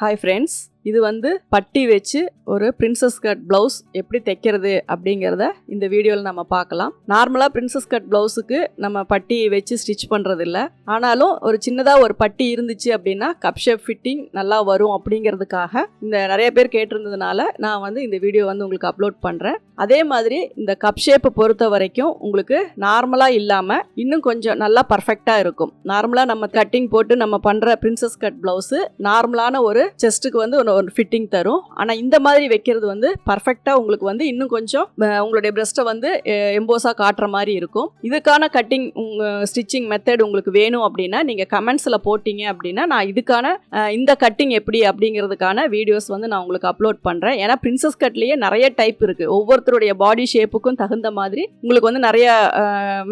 Hi friends, இது வந்து பட்டி வச்சு ஒரு பிரின்சஸ் கட் பிளவுஸ் எப்படி தைக்கிறது அப்படிங்கிறத இந்த வீடியோவில் நம்ம பார்க்கலாம். நார்மலாக பிரின்சஸ் கட் பிளவுஸுக்கு நம்ம பட்டி வச்சு ஸ்டிச் பண்ணுறது இல்லை. ஆனாலும் ஒரு சின்னதாக ஒரு பட்டி இருந்துச்சு அப்படின்னா கப் ஷேப் ஃபிட்டிங் நல்லா வரும் அப்படிங்கிறதுக்காக இந்த நிறைய பேர் கேட்டிருந்ததுனால நான் வந்து இந்த வீடியோ வந்து உங்களுக்கு அப்லோட் பண்ணுறேன். அதே மாதிரி இந்த கப் ஷேப்பை பொறுத்த வரைக்கும் உங்களுக்கு நார்மலாக இல்லாமல் இன்னும் கொஞ்சம் நல்லா பர்ஃபெக்டாக இருக்கும். நார்மலாக நம்ம கட்டிங் போட்டு நம்ம பண்ணுற பிரின்சஸ் கட் பிளவுஸு நார்மலான ஒரு செஸ்ட்டுக்கு வந்து ஒரு ஃபிட்டிங் தரும். ஆனால் இந்த மாதிரி வைக்கிறது வந்து பர்ஃபெக்டாக உங்களுக்கு வந்து இன்னும் கொஞ்சம் உங்களுடைய பிரெஸ்ட்டை வந்து எம்போஸாக காட்டுற மாதிரி இருக்கும். இதுக்கான கட்டிங் ஸ்டிச்சிங் மெத்தட் உங்களுக்கு வேணும் அப்படின்னா நீங்கள் கமெண்ட்ஸில் போட்டிங்க அப்படின்னா நான் இதுக்கான இந்த கட்டிங் எப்படி அப்படிங்கிறதுக்கான வீடியோஸ் வந்து நான் உங்களுக்கு அப்லோட் பண்ணுறேன். ஏன்னா பிரின்சஸ் கட்லேயே நிறைய டைப் இருக்குது. ஒவ்வொருத்தருடைய பாடி ஷேப்புக்கும் தகுந்த மாதிரி உங்களுக்கு வந்து நிறைய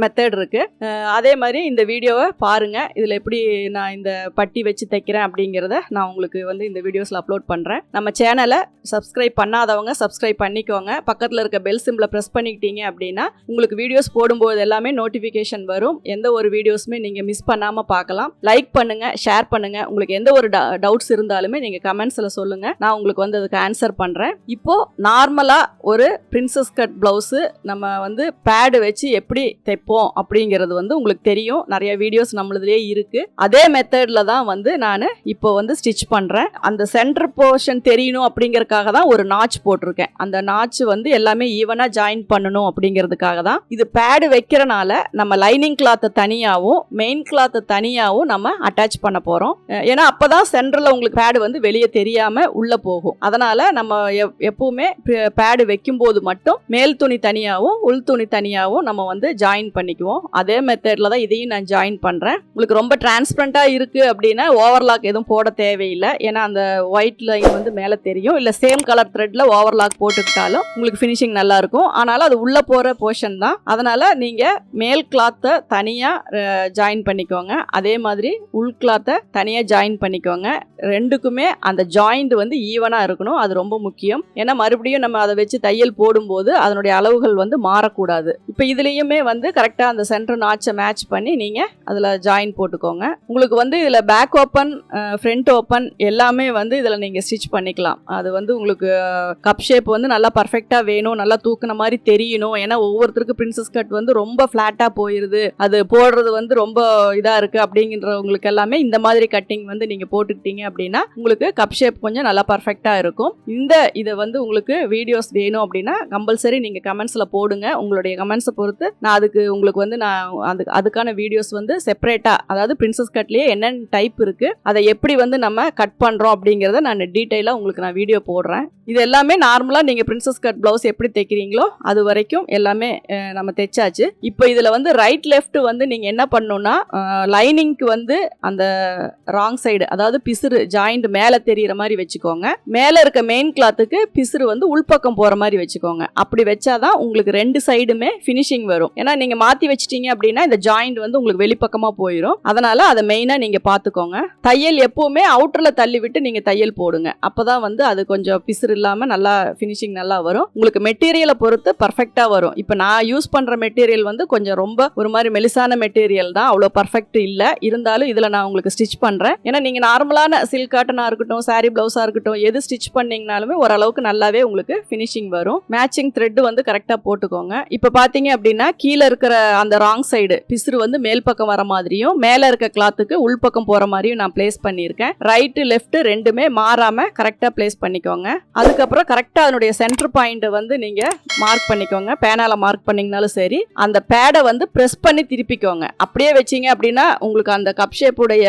மெத்தட் இருக்குது. அதே மாதிரி இந்த வீடியோவை பாருங்கள். இதில் எப்படி நான் இந்த பட்டி வச்சு தைக்கிறேன் அப்படிங்கிறத நான் உங்களுக்கு வந்து இந்த வீடியோஸில் அப்லோட் பண்ணுறேன். நம்ம சேனலை சப்ஸ்கிரைப் பண்ணாதவங்க சப்ஸ்கிரைப் பண்ணிக்கோங்க. பக்கத்தில் இருக்க பெல் சிம்பிளை ப்ரெஸ் பண்ணிக்கிட்டீங்க அப்படின்னா உங்களுக்கு வீடியோஸ் போடும்போது எல்லாமே நோட்டிஃபிகேஷன் வரும். எந்த ஒரு வீடியோஸுமே நீங்கள் மிஸ் பண்ணாமல் பார்க்கலாம். லைக் பண்ணுங்கள், ஷேர் பண்ணுங்கள். உங்களுக்கு எந்த ஒரு டவுட்ஸ் இருந்தாலுமே நீங்கள் கமெண்ட்ஸில் சொல்லுங்கள். நான் உங்களுக்கு வந்து அதுக்கு ஆன்சர் பண்ணுறேன். இப்போது நார்மலாக ஒரு பிரின்சஸ் கட் ப்ளவுஸு நம்ம வந்து பேடு வச்சு எப்படி தைப்போம் அப்படிங்கிறது வந்து உங்களுக்கு தெரியும். நிறைய வீடியோஸ் நம்மளதுலேயே இருக்குது. அதே மெத்தடில் தான் வந்து நான் இப்போ வந்து ஸ்டிச் பண்ணுறேன். அந்த சென்டர் போர்ஷன் தெரியணும் அப்படிங்கறதுக்காக தான் ஒரு நாட்ச் போட்டிருக்கேன். அந்த நாட்ச் வந்து எல்லாமே ஈவனா ஜாயின் பண்ணணும் அப்படிங்கிறதுக்காக தான். இது பேடு வைக்கிறனால நம்ம லைனிங் கிளாத்தை தனியாகவும் மெயின் கிளாத்தை தனியாகவும் நம்ம அட்டாச் பண்ண போகிறோம். ஏன்னா அப்போதான் சென்டரில் உங்களுக்கு பேடு வந்து வெளியே தெரியாமல் உள்ளே போகும். அதனால் நம்ம எப்பவுமே பேடு வைக்கும்போது மட்டும் மேல் துணி தனியாகவும் உள் துணி தனியாகவும் நம்ம வந்து ஜாயின் பண்ணிக்குவோம். அதே மெத்தடில் தான் இதையும் நான் ஜாயின் பண்ணுறேன். உங்களுக்கு ரொம்ப டிரான்ஸ்பரண்டாக இருக்குது அப்படின்னா ஓவர்லாக் எதுவும் போட தேவையில்லை. ஏன்னா அந்த ஒயிட் லைன் வந்து மேலே தெரியும். இல்லை சேம் கலர் த்ரெட்ல ஓவர்லாக் போட்டுக்கிட்டாலும் உங்களுக்கு ஃபினிஷிங் நல்லா இருக்கும். ஆனாலும் அது உள்ள போகிற போர்ஷன் தான். அதனால நீங்கள் மேல் கிளாத்தை தனியாக ஜாயின் பண்ணிக்கோங்க. அதே மாதிரி உள் கிளாத்தை தனியாக ஜாயின் பண்ணிக்கோங்க. ரெண்டுக்குமே அந்த ஜாயிண்ட் வந்து ஈவனாக இருக்கணும். அது ரொம்ப முக்கியம். ஏன்னா மறுபடியும் நம்ம அதை வச்சு தையல் போடும்போது அதனுடைய அளவுகள் வந்து மாறக்கூடாது. இப்போ இதுலேயுமே வந்து கரெக்டாக அந்த சென்டர் நாட்சை மேட்ச் பண்ணி நீங்கள் அதில் ஜாயின் போட்டுக்கோங்க. உங்களுக்கு வந்து இதில் பேக் ஓப்பன் ஃப்ரண்ட் ஓப்பன் எல்லாமே வந்து இதில் நீங்கள் ஸ்டிச் பண்ணிக்கலாம். அது வந்து உங்களுக்கு கப் ஷேப் வந்து நல்லா பர்ஃபெக்டாக வேணும், நல்லா தூக்குன மாதிரி தெரியணும். ஏன்னா ஒவ்வொருத்தருக்கு பிரின்சஸ் கட் வந்து ரொம்ப ஃப்ளாட்டாக போயிடுது, அது போடுறது வந்து ரொம்ப இதாக இருக்குது அப்படிங்கிறவங்களுக்கு எல்லாமே இந்த மாதிரி கட்டிங் வந்து நீங்கள் போட்டுக்கிட்டீங்க அப்படின்னா உங்களுக்கு கப் ஷேப் கொஞ்சம் நல்லா பர்ஃபெக்டாக இருக்கும். இதை வந்து உங்களுக்கு வீடியோஸ் வேணும் அப்படின்னா கம்பல்சரி நீங்கள் கமெண்ட்ஸில் போடுங்க. உங்களுடைய கமெண்ட்ஸை பொறுத்து நான் அதுக்கு உங்களுக்கு வந்து நான் அதுக்கான வீடியோஸ் வந்து செப்பரேட்டாக, அதாவது பிரின்சஸ் கட்லேயே என்னென்ன டைப் இருக்குது, அதை எப்படி வந்து நம்ம கட் பண்ணுறோம் அப்படிங்கிறத நான் டீட்டெயிலாக உங்களுக்கு நான் வீடியோ போடுறேன். இது எல்லாமே நார்மலாக நீங்கள் பிரின்சஸ் கட் ப்ளவுஸ் எப்படி தைக்கிறீங்களோ அது வரைக்கும் எல்லாமே நம்ம தைச்சாச்சு. இப்போ இதில் வந்து ரைட் லெஃப்ட் வந்து நீங்கள் என்ன பண்ணணும்னா லைனிங்க்கு வந்து அந்த ராங் சைடு, அதாவது பிசுறு ஜாயிண்ட் மேலே தெரிகிற மாதிரி வச்சுக்கோங்க. மேலே இருக்க மெயின் கிளாத்துக்கு பிசுறு வந்து உள்பக்கம் போகிற மாதிரி வச்சுக்கோங்க. அப்படி வச்சாதான் உங்களுக்கு ரெண்டு சைடுமே ஃபினிஷிங் வரும். ஏன்னா நீங்கள் மாற்றி வச்சிட்டீங்க அப்படின்னா இந்த ஜாயிண்ட் வந்து உங்களுக்கு வெளிப்பக்கமாக போயிடும். அதனால் அதை மெயினாக நீங்கள் பார்த்துக்கோங்க. தையல் எப்போவுமே அவுட்டரில் தள்ளி விட்டு நீங்கள் தையல் போடுங்க. அப்போதான் வந்து அது கொஞ்சம் பிசுறு இல்லாமல் நல்லா ஃபினிஷிங் நல்லா வரும். உங்களுக்கு மெட்டீரியலை பொறுத்து பர்ஃபெக்டாக வரும். இப்போ நான் யூஸ் பண்ணுற மெட்டீரியல் வந்து கொஞ்சம் ரொம்ப ஒரு மாதிரி மெலிசான மெட்டீரியல் தான், அவ்வளோ பர்ஃபெக்ட் இல்லை. இருந்தாலும் இதில் நான் உங்களுக்கு ஸ்டிச் பண்ணுறேன். ஏன்னா நீங்கள் நார்மலான சில்க் காட்டனாக இருக்கட்டும், சாரீ ப்ளவுஸாக இருக்கட்டும், எது ஸ்டிச் பண்ணிங்கனாலுமே ஓரளவுக்கு நல்லாவே உங்களுக்கு ஃபினிஷிங் வரும். மேட்சிங் த்ரெட் வந்து கரெக்டாக போட்டுக்கோங்க. இப்போ பார்த்தீங்க அப்படின்னா கீழே இருக்கிற அந்த ராங் சைடு பிசுறு வந்து மேல் பக்கம் வர மாதிரியும் மேலே இருக்க கிளாத்துக்கு உள்பக்கம் போகிற மாதிரியும் நான் பிளேஸ் பண்ணியிருக்கேன். ரைட்டு லெஃப்ட் ரெண்டுமே மாறாமல் கரெக்டாக பிளேஸ் பண்ணிக்கோங்க. அதுக்கப்புறம் கரெக்டாக அதனுடைய சென்டர் பாயிண்ட்டை வந்து நீங்கள் மார்க் பண்ணிக்கோங்க. பேனால மார்க் பண்ணிங்கனாலும் சரி, அந்த பேடை வந்து ப்ரெஸ் பண்ணி திருப்பிக்கோங்க. அப்படியே வச்சிங்க அப்படின்னா உங்களுக்கு அந்த கப் ஷேப்புடைய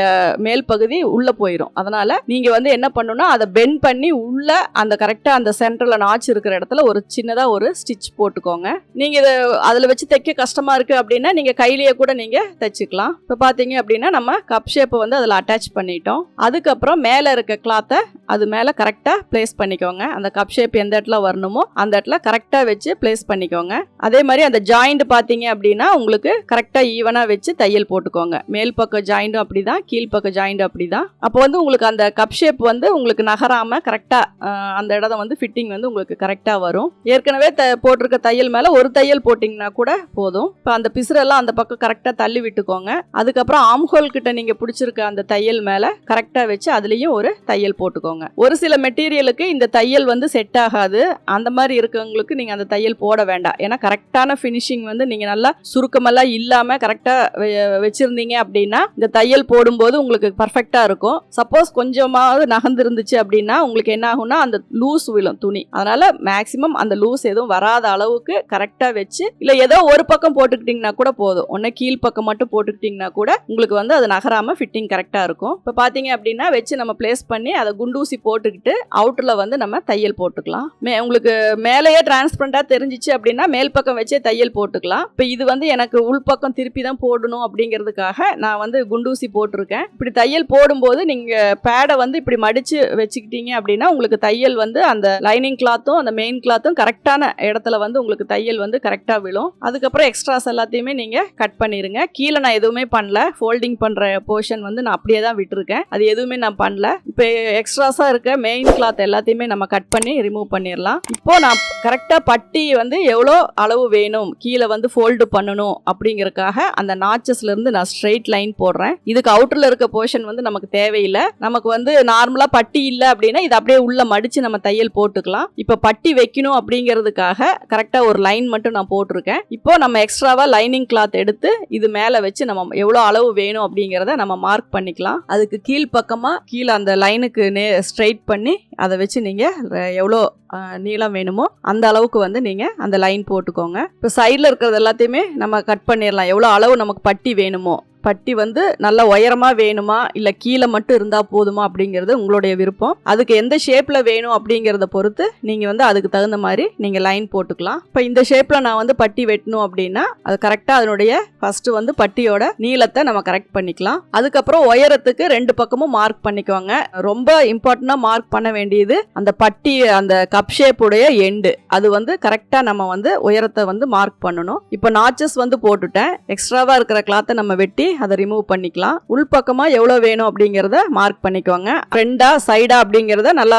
மேல் பகுதி உள்ளே போயிடும். அதனால் நீங்கள் வந்து என்ன பண்ணணும்னா அதை பெண்ட் பண்ணி உள்ள அந்த கரெக்டாக அந்த சென்டரில் நாச்சு இருக்கிற இடத்துல ஒரு சின்னதாக ஒரு ஸ்டிச் போட்டுக்கோங்க. நீங்கள் இதை அதில் வச்சு தைக்க கஷ்டமாக இருக்குது அப்படின்னா நீங்கள் கையிலேயே கூட நீங்கள் தைச்சிக்கலாம். இப்போ பார்த்தீங்க அப்படின்னா நம்ம கப் ஷேப்பை வந்து அதில் அட்டாச் பண்ணிட்டோம். அதுக்கப்புறம் மேலே இருக்க கிளாத்தை அது மேலே கரெக்டாக பிளேஸ் பண்ணிக்கோங்க. அந்த கப் ஷேப் எந்த இடத்துல வரணுமோ அந்த இடத்துல கரெக்டாக வச்சு பிளேஸ் பண்ணிக்கோங்க. அதே மாதிரி அந்த ஜாயிண்ட் பார்த்தீங்க அப்படின்னா உங்களுக்கு கரெக்டாக ஈவனாக வச்சு தையல் போட்டுக்கோங்க. மேல் பக்கம் ஜாயிண்டும் அப்படி தான், கீழ் பக்கம் ஜாயிண்டும் அப்படி தான். அப்போ வந்து உங்களுக்கு அந்த கப் ஷேப் வந்து உங்களுக்கு நகராமல் கரெக்டாக அந்த இடம் வந்து ஃபிட்டிங் வந்து உங்களுக்கு கரெக்டாக வரும். ஏற்கனவே போட்டிருக்க தையல் மேலே ஒரு தையல் போட்டிங்கன்னா கூட போதும். இப்போ அந்த பிசுரெல்லாம் அந்த பக்கம் கரெக்டாக தள்ளி விட்டுக்கோங்க. அதுக்கப்புறம் ஆம்ஹோல் கிட்ட நீங்கள் பிடிச்சிருக்க அந்த தையல் மேலே கரெக்டாக வச்சு அதுலேயும் ஒரு தையல் போட்டுக்கோங்க. பண்ணிக்கோங்க. ஒரு சில மெட்டீரியலுக்கு இந்த தையல் வந்து செட் ஆகாது. அந்த மாதிரி இருக்கவங்களுக்கு நீங்க அந்த தையல் போட வேண்டாம். ஏன்னா கரெக்டான ஃபினிஷிங் வந்து நீங்க நல்லா சுருக்கமெல்லாம் இல்லாம கரெக்டா வச்சிருந்தீங்க அப்படின்னா இந்த தையல் போடும்போது உங்களுக்கு பர்ஃபெக்டா இருக்கும். சப்போஸ் கொஞ்சமாவது நகர்ந்து இருந்துச்சு அப்படின்னா உங்களுக்கு என்ன ஆகும்னா அந்த லூஸ் விழும் துணி. அதனால மேக்சிமம் அந்த லூஸ் எதுவும் வராத அளவுக்கு கரெக்டா வச்சு, இல்ல ஏதோ ஒரு பக்கம் போட்டுக்கிட்டீங்கன்னா கூட போதும். ஒன்னு கீழ் பக்கம் மட்டும் போட்டுக்கிட்டீங்கன்னா கூட உங்களுக்கு வந்து அது நகராம ஃபிட்டிங் கரெக்டா இருக்கும். இப்போ பாத்தீங்க அப்படின்னா வச்சு நம்ம பிளேஸ் பண்ணி அதை குண்டூசி போட்டுக்கிட்டு அவுட்டர்ல வந்து நம்ம தையல் போட்டுக்கலாம். உங்களுக்கு மேலேயே டிரான்ஸ்பரண்டா தெரிஞ்சிச்சு அப்படின்னா மேல் பக்கம் வச்சே தையல் போட்டுக்கலாம். இப்போ இது வந்து எனக்கு உள்பக்கம் திருப்பி தான் போடணும் அப்படிங்கிறதுக்காக நான் வந்து குண்டூசி போட்டிருக்கேன். இப்படி தையல் போடும்போது நீங்க பேடை வந்து இப்படி மடிச்சு வச்சுக்கிட்டீங்க அப்படின்னா உங்களுக்கு தையல் வந்து அந்த லைனிங் கிளாத்தும் அந்த மெயின் கிளாத்தும் கரெக்டான இடத்துல வந்து உங்களுக்கு தையல் வந்து கரெக்டா விழும். அதுக்கப்புறம் எக்ஸ்ட்ராஸ் எல்லாத்தையுமே நீங்க கட் பண்ணிருங்க. கீழே நான் எதுவுமே பண்ணல. ஃபோல்டிங் பண்ற போர்ஷன் வந்து நான் அப்படியே தான் விட்டுருக்கேன். அது எதுவுமே நான் பண்ணல. இப்போ எக்ஸ்ட்ராஸா இருக்க மெயின் கிளாத் எல்லாத்தையுமே நம்ம கட் பண்ணி ரிமூவ் பண்ணிடலாம். இப்போ நான் கரெக்டா பட்டி வந்து எவ்வளோ அளவு வேணும் கீழே வந்து ஃபோல்டு பண்ணணும் அப்படிங்கறதுக்காக அந்த நாச்சஸ்ல இருந்து நான் ஸ்ட்ரெயிட் லைன் போடுறேன். இதுக்கு அவுட்டர்ல இருக்க போர்ஷன் வந்து நமக்கு தேவையில்லை. நமக்கு வந்து நார்மலா பட்டி இல்லை அப்படின்னா இது அப்படியே உள்ள மடிச்சு நம்ம தையல் போட்டுக்கலாம். இப்போ பட்டி வைக்கணும் அப்படிங்கிறதுக்காக கரெக்டா ஒரு லைன் மட்டும் நான் போட்டிருக்கேன். இப்போ நம்ம எக்ஸ்ட்ராவா லைனிங் கிளாத் எடுத்து இது மேல வச்சு நம்ம எவ்வளோ அளவு வேணும் அப்படிங்கிறத நம்ம மார்க் பண்ணிக்கலாம். அதுக்கு கீழ் பக்கமா கீழே அந்த லைனுக்கு ஸ்ட்ரெயிட் பண்ணி அதை வச்சு நீங்க எவ்வளோ நீளம் வேணுமோ அந்த அளவுக்கு வந்து நீங்க அந்த லைன் போட்டுக்கோங்க. இப்போ சைடில் இருக்கிறது எல்லாத்தையுமே நம்ம கட் பண்ணிடலாம். எவ்வளோ அளவு நமக்கு பட்டி வேணுமோ. பட்டி வந்து நல்ல உயரமா வேணுமா இல்ல கீழே மட்டும் இருந்தா போதுமா அப்படிங்கிறது உங்களுடைய விருப்பம். அதுக்கு எந்த ஷேப்ல வேணும் அப்படிங்கறத பொறுத்து நீங்க வந்து அதுக்கு தகுந்த மாதிரி நீங்க லைன் போட்டுக்கலாம். இப்போ இந்த ஷேப்ல நான் வந்து பட்டி வெட்டணும் அப்படின்னா அது கரெக்டா அதனுடைய ஃபர்ஸ்ட் வந்து பட்டியோட நீளத்தை நம்ம கரெக்ட் பண்ணிக்கலாம். அதுக்கப்புறம் உயரத்துக்கு ரெண்டு பக்கமும் மார்க் பண்ணிக்கோங்க. ரொம்ப இம்பார்ட்டண்டா மார்க் பண்ண வேண்டியது அந்த பட்டி அந்த கப் ஷேப் உடைய எண்டு. அது வந்து கரெக்டா நம்ம வந்து உயரத்தை வந்து மார்க் பண்ணணும். இப்போ நாச்சஸ் வந்து போட்டுட்டேன். எக்ஸ்ட்ராவா இருக்கிற கிளாத்தை நம்ம வெட்டி அதை ரிமூவ் பண்ணிக்கலாம். உள்பக்கமா எவ்வளவு வேணும் அப்படிங்கறத மார்க் பண்ணிக்கோங்க. ஃப்ரண்டா சைடா அப்படிங்கறத நல்லா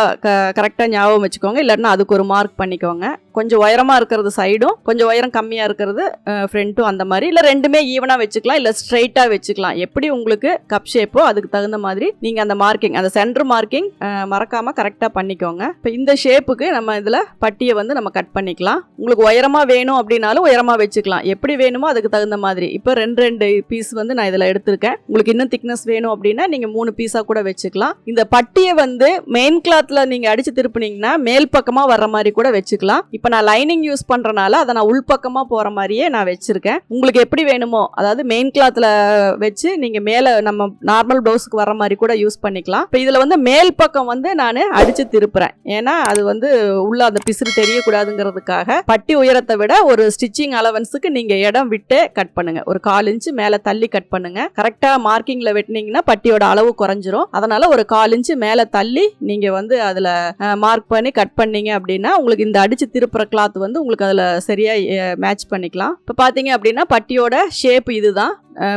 கரெக்டா ஞாபகம் வச்சுக்கோங்க. இல்லைன்னா அதுக்கு ஒரு மார்க் பண்ணிக்கோங்க. கொஞ்சம் உயரமா இருக்கிறது சைடும் கொஞ்சம் உயரம் கம்மியா இருக்கிறது ஃப்ரண்ட்டும் அந்த மாதிரி. இல்ல ரெண்டுமே ஈவனா வச்சுக்கலாம். இல்ல ஸ்ட்ரெயிட்டா வச்சுக்கலாம். எப்படி உங்களுக்கு கப் ஷேப்போ அதுக்கு தகுந்த மாதிரி நீங்க அந்த மார்க்கிங் அந்த சென்டர் மார்க்கிங் மறக்காம கரெக்டா பண்ணிக்கோங்க. இப்போ இந்த ஷேப்புக்கு நம்ம இதுல பட்டியை வந்து நம்ம கட் பண்ணிக்கலாம். உங்களுக்கு உயரமா வேணும் அப்படின்னாலும் உயரமா வச்சுக்கலாம். எப்படி வேணுமோ அதுக்கு தகுந்த மாதிரி. இப்போ ரெண்டு பீஸ் வந்து நான் இதுல எடுத்திருக்கேன். உங்களுக்கு இன்னும் திக்னஸ் வேணும் அப்படின்னா நீங்க 3 பீஸா கூட வச்சுக்கலாம். இந்த பட்டியை வந்து மெயின் கிளாத்ல நீங்க அடிச்சு திருப்பினீங்கன்னா மேல் பக்கமா வர்ற மாதிரி கூட வச்சுக்கலாம். இப்ப நான் லைனிங் யூஸ் பண்றனால அதை நான் உள்பக்கமா போற மாதிரியே நான் வச்சிருக்கேன். உங்களுக்கு எப்படி வேணுமோ அதாவது மெயின் கிளாத்ல வச்சு நீங்க மேல நம்ம நார்மல் பிளவுஸ்க்கு வர மாதிரி கூட யூஸ் பண்ணிக்கலாம். இப்ப இதுல வந்து மேல் பக்கம் வந்து நான் அடிச்சு திருப்புறேன். ஏன்னா அது வந்து உள்ள அந்த பிசுறு தெரியக்கூடாதுங்கிறதுக்காக பட்டி உயரத்தை விட ஒரு ஸ்டிச்சிங் அலவன்ஸுக்கு நீங்க இடம் விட்டு கட் பண்ணுங்க. ஒரு 1/4 இன்ச் மேல தள்ளி கட் பண்ணுங்க. கரெக்டா மார்க்கிங்ல வெட்டினீங்கன்னா பட்டியோட அளவு குறைஞ்சிரும். அதனால ஒரு 1/4 இன்ச் மேல தள்ளி நீங்க வந்து அதுல மார்க் பண்ணி கட் பண்ணீங்க அப்படின்னா உங்களுக்கு இந்த அடிச்சு திருப்புற கிளாத் வந்து உங்களுக்கு அதுல சரியா மேட்ச் பண்ணிக்கலாம். இப்ப பாத்தீங்க அப்படின்னா பட்டியோட ஷேப் இதுதான்.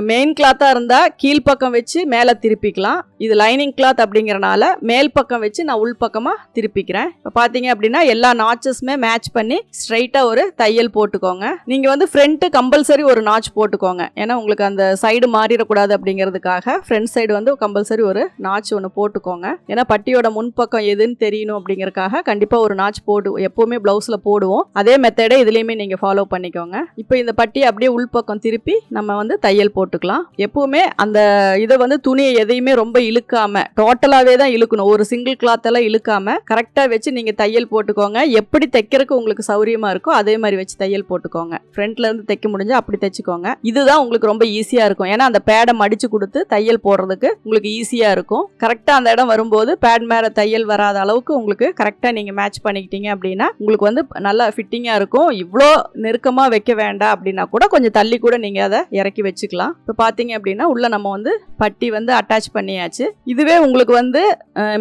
மெயின் கிளாத்தா இருந்தா கீழ்பக்கம் வச்சு மேல திருப்பிக்கலாம். இது லைனிங் கிளாத் அப்படிங்கறனால மேல் பக்கம் வச்சு நான் உள் பக்கமா திருப்பிக்கிறேன். இப்ப பாத்தீங்க அப்படின்னா எல்லா நாட்சஸ்மே மேட்ச் பண்ணி ஸ்ட்ரைட்டா ஒரு தையல் போட்டுக்கோங்க. நீங்க வந்து ஃப்ரண்ட் கம்பல்சரி ஒரு நாட்ச் போட்டுக்கோங்க. ஏன்னா உங்களுக்கு அந்த சைடு மாறிடக்கூடாது அப்படிங்கிறதுக்காக ஃப்ரண்ட் சைடு வந்து கம்பல்சரி ஒரு நாட்ச் ஒன்று போட்டுக்கோங்க. ஏன்னா பட்டியோட முன்பக்கம் எதுன்னு தெரியணும் அப்படிங்கறதுக்காக கண்டிப்பா ஒரு நாட்ச் எப்பவுமே பிளவுஸ்ல போடுவோம். அதே மெத்தடை இதுலயுமே நீங்க ஃபாலோ பண்ணிக்கோங்க. இப்போ இந்த பட்டியை அப்படியே உள்பக்கம் திருப்பி நம்ம வந்து தையல் போட்டுக்கலாம். எப்பவுமே அந்த இதை வந்து துணியை எதையுமே ரொம்ப இழுக்காம டோட்டலாவே தான் இழுக்கணும். ஒரு சிங்கிள் கிளாத் எல்லாம் இழுக்காம கரெக்டா வச்சு நீங்க தையல் போட்டுக்கோங்க. எப்படி தைக்கிறதுக்கு உங்களுக்கு சௌரியமா இருக்கோ அதே மாதிரி வச்சு தையல் போட்டுக்கோங்க. ஃப்ரண்ட்ல இருந்து தைக்க முடிஞ்சா அப்படி தைச்சுக்கோங்க. இதுதான் உங்களுக்கு ரொம்ப ஈஸியா இருக்கும். ஏன்னா அந்த பேடை மடிச்சு கொடுத்து தையல் போடுறதுக்கு உங்களுக்கு ஈஸியா இருக்கும். கரெக்டா அந்த இடம் வரும்போது பேட் மேல தையல் வராத அளவுக்கு உங்களுக்கு கரெக்டா நீங்க மேட்ச் பண்ணிக்கிட்டீங்க அப்படின்னா உங்களுக்கு வந்து நல்லா ஃபிட்டிங்கா இருக்கும். இவ்வளோ நெருக்கமா வைக்க வேண்டாம் அப்படின்னா கூட கொஞ்சம் தள்ளி கூட நீங்க அதை இறக்கி வச்சுக்கலாம். இப்போ பாத்தீங்க அப்படின்னா உள்ள நம்ம வந்து பட்டி வந்து அட்டாச் பண்ணியாச்சு. இதுவே உங்களுக்கு வந்து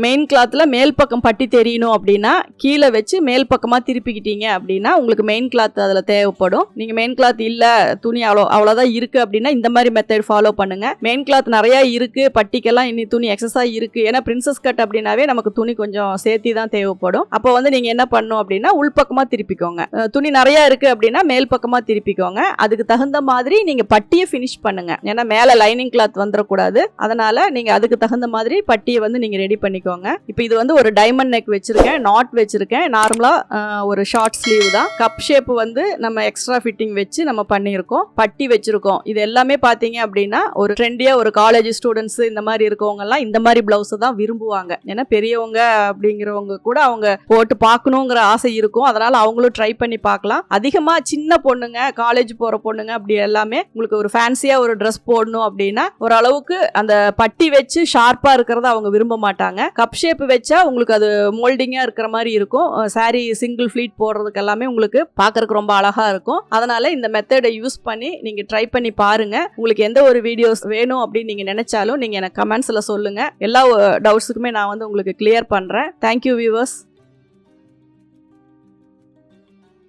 மெயின் கிளாத்ல மேல் பக்கம் பட்டி தெரியணும் அப்படின்னா கீழே வச்சு மேல் பக்கமா திருப்பிக்கிட்டீங்க அப்படின்னா உங்களுக்கு மெயின் கிளாத் அதுல தேவைப்படும். நீங்க மெயின் கிளாத் இல்ல துணி அவ்வளவுதான் இருக்கு அப்படின்னா இந்த மாதிரி மெத்தட் ஃபாலோ பண்ணுங்க. மெயின் கிளாத் நிறைய இருக்கு, பட்டிக்கெல்லாம் இனி துணி எக்ஸஸா இருக்கு. ஏன்னா பிரின்சஸ் கட் அப்படின்னாவே நமக்கு துணி கொஞ்சம் சேர்த்தி தான் தேவைப்படும். அப்போ வந்து நீங்க என்ன பண்ணணும் அப்படின்னா உள்பக்கமா திருப்பிக்கோங்க. துணி நிறைய இருக்கு அப்படின்னா மேல் பக்கமா திருப்பிக்கோங்க. அதுக்கு தகுந்த மாதிரி நீங்க பட்டியை ஃபினிஷ் பண்ணுங்க. ஏன்னா மேலே லைனிங் கிளாத் வந்துடக்கூடாது. அதனால நீங்கள் அதுக்கு தகுந்த மாதிரி பட்டியை வந்து நீங்கள் ரெடி பண்ணிக்கோங்க. இப்போ இது வந்து ஒரு டைமண்ட் நெக் வச்சிருக்கேன், நாட் வச்சிருக்கேன். நார்மலாக ஒரு ஷார்ட் ஸ்லீவ் தான். கப் ஷேப் வந்து நம்ம எக்ஸ்ட்ரா ஃபிட்டிங் வச்சு நம்ம பண்ணியிருக்கோம், பட்டி வச்சிருக்கோம். இது எல்லாமே பார்த்தீங்க அப்படின்னா ஒரு ட்ரெண்டியா ஒரு காலேஜ் ஸ்டூடெண்ட்ஸ் இந்த மாதிரி இருக்கவங்க எல்லாம் இந்த மாதிரி பிளவுஸ் தான் விரும்புவாங்க. ஏன்னா பெரியவங்க அப்படிங்கிறவங்க கூட அவங்க போட்டு பார்க்கணுங்கிற ஆசை இருக்கும். அதனால அவங்களும் ட்ரை பண்ணி பார்க்கலாம். அதிகமா சின்ன பொண்ணுங்க, காலேஜ் போற பொண்ணுங்க அப்படி எல்லாமே உங்களுக்கு ஒரு ஃபேன்சியா ஒரு ட்ரெஸ் போடணும் அப்படின்னா ஓரளவுக்கு அந்த பட்டி வச்சு ஷார்ப்பா இருக்கிறத அவங்க விரும்ப மாட்டாங்க. கப் ஷேப் வச்சா உங்களுக்கு அது மோல்டிங்கா இருக்கிற மாதிரி இருக்கும். சாரி சிங்கிள் ஃபிளீட் போடுறதுக்கு எல்லாமே உங்களுக்கு பார்க்கறதுக்கு ரொம்ப அழகா இருக்கும். அதனால இந்த மெத்தடை யூஸ் பண்ணி நீங்க ட்ரை பண்ணி பாருங்க. உங்களுக்கு எந்த ஒரு வீடியோஸ் வேணும் அப்படின்னு நீங்க நினைச்சாலும் நீங்க எனக்கு கமெண்ட்ஸ்ல சொல்லுங்க. எல்லா டவுட்ஸுக்குமே நான் வந்து உங்களுக்கு கிளியர் பண்றேன். Thank you viewers.